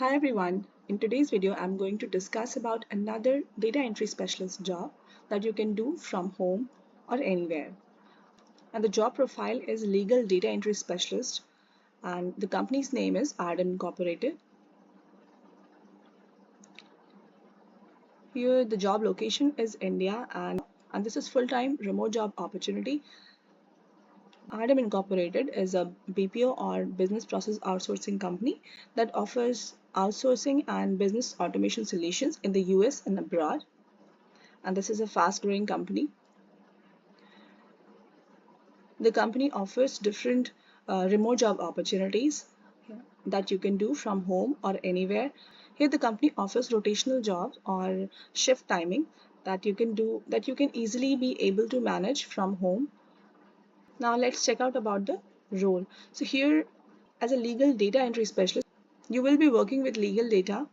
Hi everyone. In today's video, I'm going to discuss about another data entry specialist job that you can do from home or anywhere. And the job profile is legal data entry specialist, and the company's name is Ardem Incorporated. Here the job location is India, and this is full-time remote job opportunity. Ardem Incorporated is a BPO or business process outsourcing company that offers outsourcing and business automation solutions in the US and abroad. And this is a fast-growing company. The company offers different remote job opportunities that you can do from home or anywhere. Here the company offers rotational jobs or shift timing that you can easily be able to manage from home. Now let's check out about the role. So here, as a legal data entry specialist, you will be working with legal data,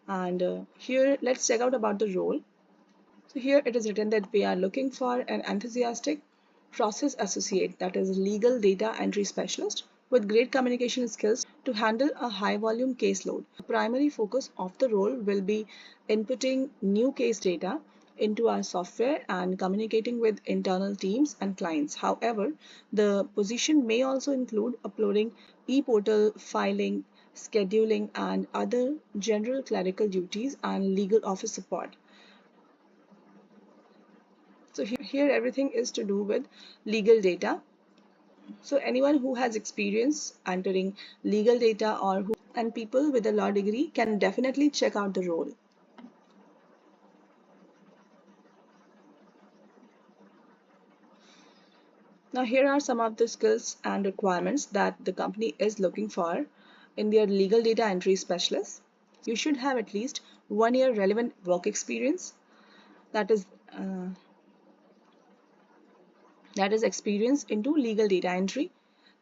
and here let's check out about the role. So here it is written that we are looking for an enthusiastic process associate, that is legal data entry specialist with great communication skills to handle a high volume caseload. The primary focus of the role will be inputting new case data into our software and communicating with internal teams and clients. However, the position may also include uploading e-portal, filing, scheduling, and other general clerical duties and legal office support. So here everything is to do with legal data. So anyone who has experience entering legal data and people with a law degree can definitely check out the role. Now here are some of the skills and requirements that the company is looking for in their legal data entry specialist. You should have at least 1 year relevant work experience, that is experience into legal data entry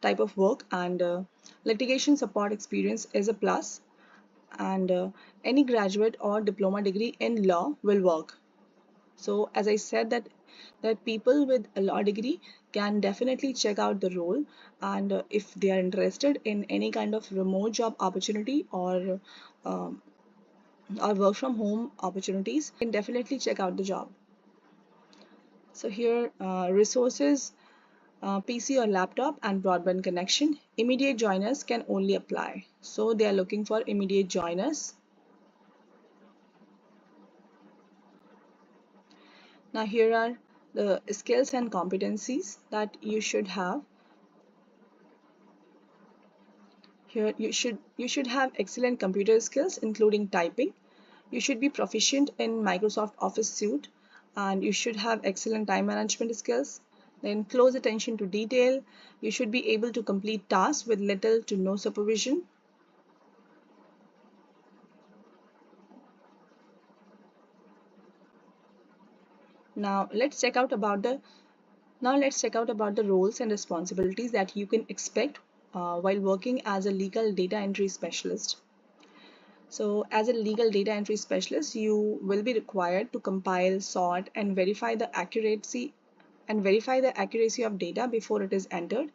type of work, and litigation support experience is a plus, and any graduate or diploma degree in law will work. So as I said that people with a law degree can definitely check out the role, and if they are interested in any kind of remote job opportunity um, or work from home opportunities, can definitely check out the job. So here resources, PC or laptop and broadband connection. Immediate joiners can only apply. So they are looking for immediate joiners. Now here are the skills and competencies that you should have. Here you should have excellent computer skills including typing. You should be proficient in Microsoft Office suite, and you should have excellent time management skills. Then close attention to detail. You should be able to complete tasks with little to no supervision. Now let's check out about the roles and responsibilities that you can expect while working as a legal data entry specialist. So as a legal data entry specialist, you will be required to compile, sort, and verify the accuracy of data before it is entered.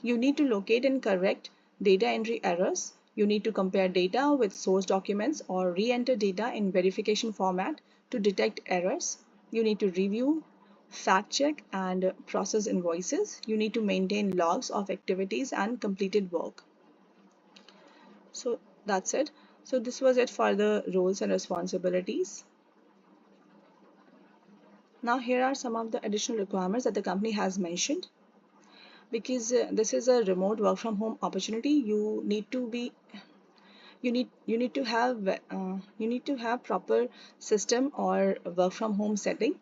You need to locate and correct data entry errors. You need to compare data with source documents or re-enter data in verification format to detect errors. You need to review, fact check, and process invoices. You need to maintain logs of activities and completed work. So that's it. So this was it for the roles and responsibilities. Now here are some of the additional requirements that the company has mentioned. Because this is a remote work from home opportunity, you need to have proper system or work from home setting.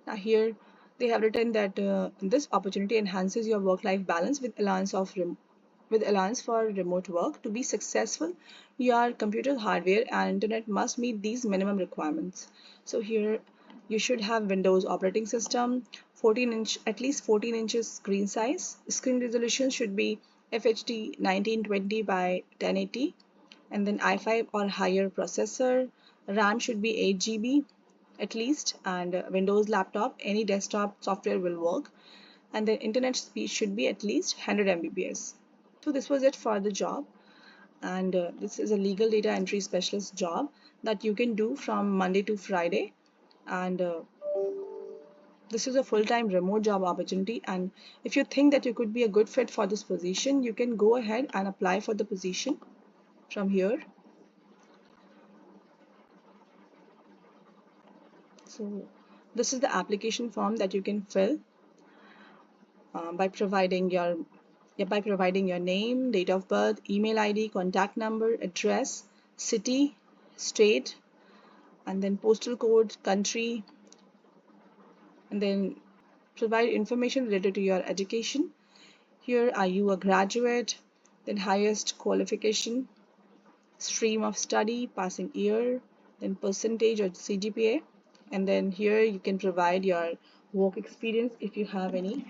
Now here they have written that this opportunity enhances your work-life balance with allowance for remote work. To be successful, your computer hardware and internet must meet these minimum requirements. So here you should have Windows operating system, at least 14 inches screen size. Screen resolution should be FHD 1920 by 1080, and then i5 or higher processor. RAM should be 8 GB at least, and Windows laptop, any desktop software will work, and then internet speed should be at least 100 Mbps. So this was it for the job, and this is a legal data entry specialist job that you can do from Monday to Friday, and this is a full-time remote job opportunity. And if you think that you could be a good fit for this position, you can go ahead and apply for the position from here. So this is the application form that you can fill by providing your name, date of birth, email ID, contact number, address, city, state, and then postal code, country, and then provide information related to your education. Here, are you a graduate? Then highest qualification, stream of study, passing year, then percentage or CGPA, and then here you can provide your work experience if you have any.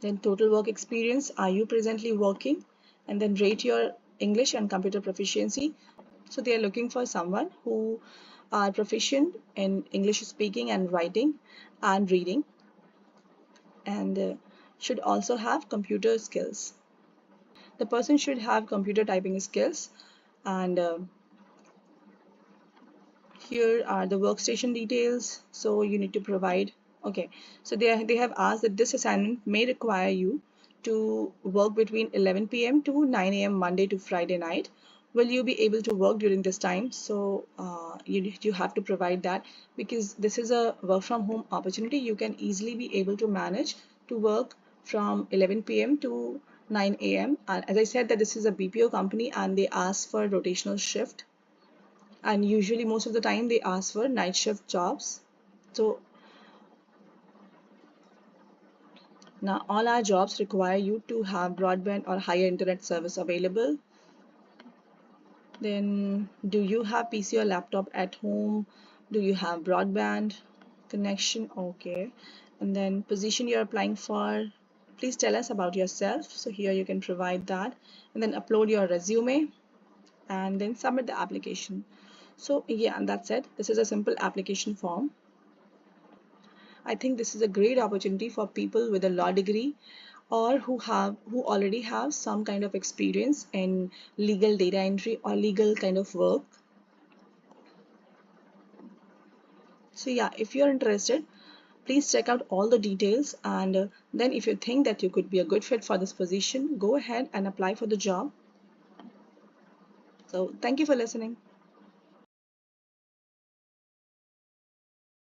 Then total work experience, are you presently working? And then rate your English and computer proficiency. So they are looking for someone who are proficient in English speaking and writing and reading, and should also have computer skills. The person should have computer typing skills, and here are the workstation details. So you need to provide, okay, so they have asked that this assignment may require you to work between 11 p.m. to 9 a.m. Monday to Friday night. Will you be able to work during this time? So you have to provide that, because this is a work from home opportunity. You can easily be able to manage to work from 11 p.m. to 9 a.m. And as I said, that this is a BPO company and they ask for rotational shift, and usually most of the time they ask for night shift jobs. So now all our jobs require you to have broadband or higher internet service available. Then do you have PC or laptop at home? Do you have broadband connection? Okay. And then position you're applying for, please tell us about yourself. So here you can provide that, and then upload your resume and then submit the application. So yeah, and that's it. This is a simple application form. I think this is a great opportunity for people with a law degree, or who already have some kind of experience in legal data entry or legal kind of work. So yeah, if you're interested, please check out all the details, and then if you think that you could be a good fit for this position, go ahead and apply for the job. So thank you for listening.